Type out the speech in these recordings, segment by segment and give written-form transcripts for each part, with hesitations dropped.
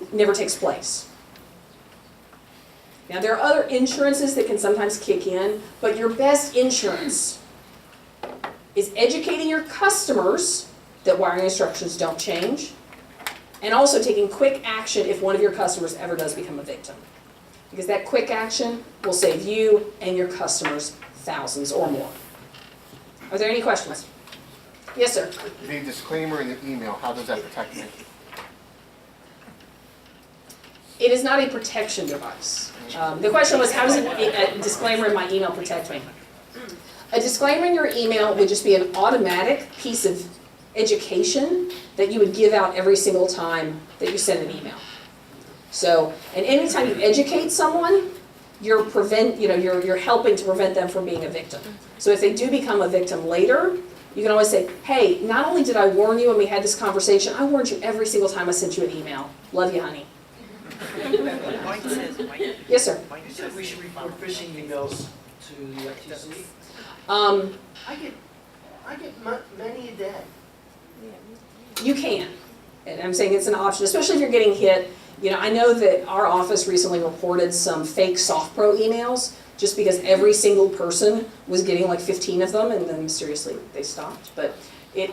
it never takes place. Now, there are other insurances that can sometimes kick in, but your best insurance is educating your customers that wiring instructions don't change, and also taking quick action if one of your customers ever does become a victim. Because that quick action will save you and your customers thousands or more. Are there any questions? Yes, sir. The disclaimer in the email, how does that protect me? It is not a protection device. The question was, how does a disclaimer in my email protect me? A disclaimer in your email would just be an automatic piece of education that you would give out every single time that you send an email. So, and anytime you educate someone, you're helping to prevent them from being a victim. So if they do become a victim later, you can always say, hey, not only did I warn you when we had this conversation, I warned you every single time I sent you an email. Love you, honey. Yes, sir. You said we should report phishing emails to the FTC? I get many a day. You can. And I'm saying it's an option, especially if you're getting hit. You know, I know that our office recently reported some fake SoftPro emails just because every single person was getting like 15 of them, and then mysteriously they stopped. But it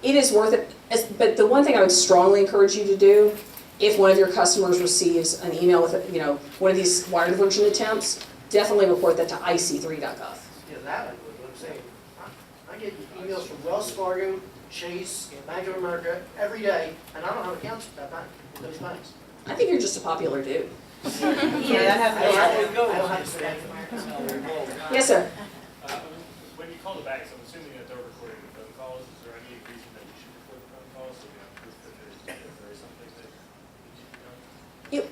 is worth it. But the one thing I would strongly encourage you to do, if one of your customers receives an email with one of these wire diversion attempts, definitely report that to ic3.gov. Yeah, that I would. I'm saying, I get emails from Wells Fargo, Chase, Bank of America every day, and I don't have accounts with those banks. I think you're just a popular dude. Yeah, that I happens. don't have to say anything. Yes, sir. When you call the banks, I'm assuming that they're recording the phone calls. Is there any reason that you should record the phone calls? So we have proof that there is something that you know?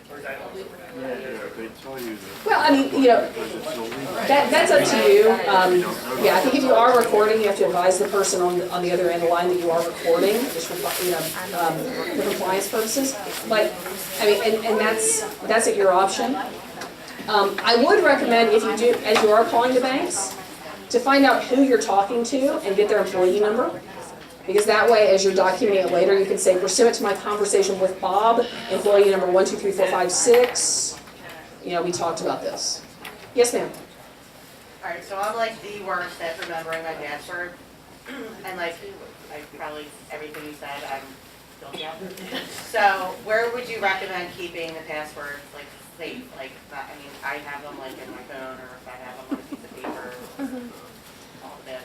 Or is that also? They tell you that. Well, I mean, that's up to you. Yeah, I think if you are recording, you have to advise the person on the other end of the line that you are recording, just for for compliance purposes. But I mean, and that's at your option. I would recommend, if you do, as you are calling the banks, to find out who you're talking to and get their employee number. Because that way, as you're documenting it later, you can say, pursuant to my conversation with Bob, employee number 123456, we talked about this. Yes, ma'am. All right, so I'm like the worst at remembering my password, and like probably everything you said, I'm guilty of. So where would you recommend keeping the passwords like safe? Like, I have them like in my phone, or if I have them on a piece of paper, all of this.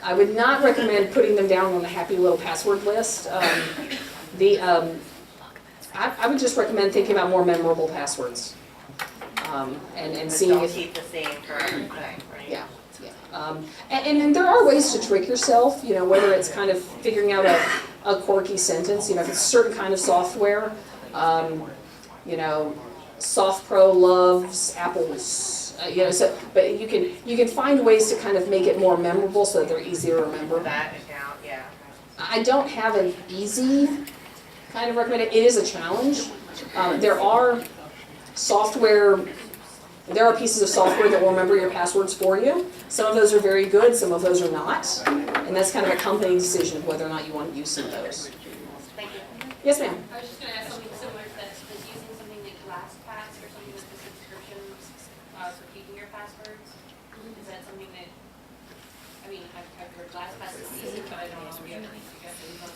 I would not recommend putting them down on the happy little password list. I would just recommend thinking about more memorable passwords. And seeing Don't if... keep the same for everything, right? Yeah. And there are ways to trick yourself, whether it's kind of figuring out a quirky sentence, if it's a certain kind of software, SoftPro loves apples, but you can find ways to kind of make it more memorable so that they're easier to remember. That account, yeah. I don't have an easy kind of recommendation. It is a challenge. There are pieces of software that will remember your passwords for you. Some of those are very good, some of those are not. And that's kind of a company decision of whether or not you want to use some of those. Thank you. Yes, ma'am. I was just going to ask something similar to this. Is using something like LastPass or something with the subscriptions for keeping your passwords? Is that something that, I've heard LastPass is easy, but I don't know if you have any suggestions on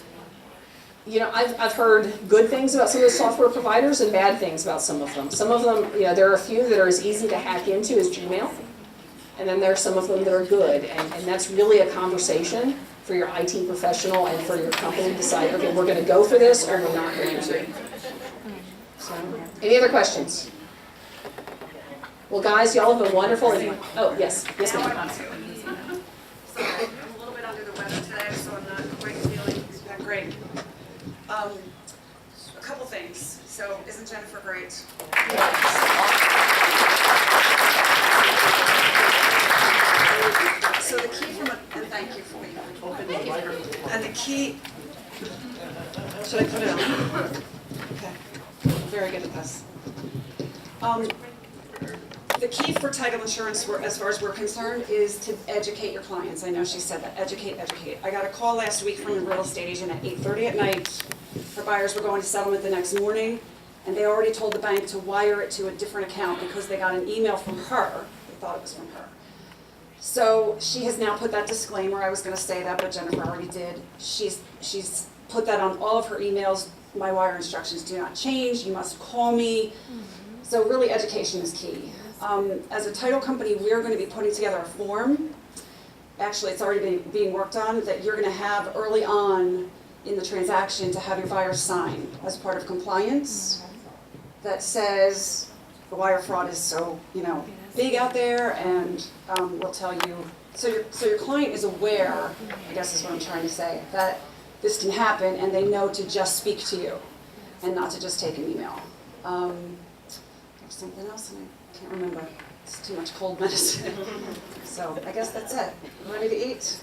it. I've heard good things about some of the software providers and bad things about some of them. Some of them, there are a few that are as easy to hack into as Gmail. And then there are some of them that are good. And that's really a conversation for your IT professional and for your company to decide, okay, we're going to go for this or we're not going to. So, any other questions? Well, guys, y'all have been wonderful. Oh, yes. Yes, ma'am. So I'm a little bit under the weather today, so I'm not quite feeling that great. A couple things. So isn't Jennifer great? So the key and thank you for being open. And the key, should I put it on? Okay, very good at this. the key for title insurance, as far as we're concerned, is to educate your clients. I know she said that, educate. I got a call last week from a real estate agent at 8:30 at night. Her buyers were going to settlement the next morning, and they already told the bank to wire it to a different account because they got an email from her. They thought it was from her. So she has now put that disclaimer. I was gonna say that, but Jennifer already did. She's put that on all of her emails. My wire instructions do not change. You must call me. So really, education is key. As a title company, we're going to be putting together a form. Actually, it's already being worked on, that you're going to have early on in the transaction to have your buyer sign as part of compliance. That says the wire fraud is so, big out there, and we'll tell you. So your client is aware, I guess is what I'm trying to say, that this can happen, and they know to just speak to you and not to just take an email. There's something else, and I can't remember. It's too much cold medicine. So I guess that's it. Ready to eat?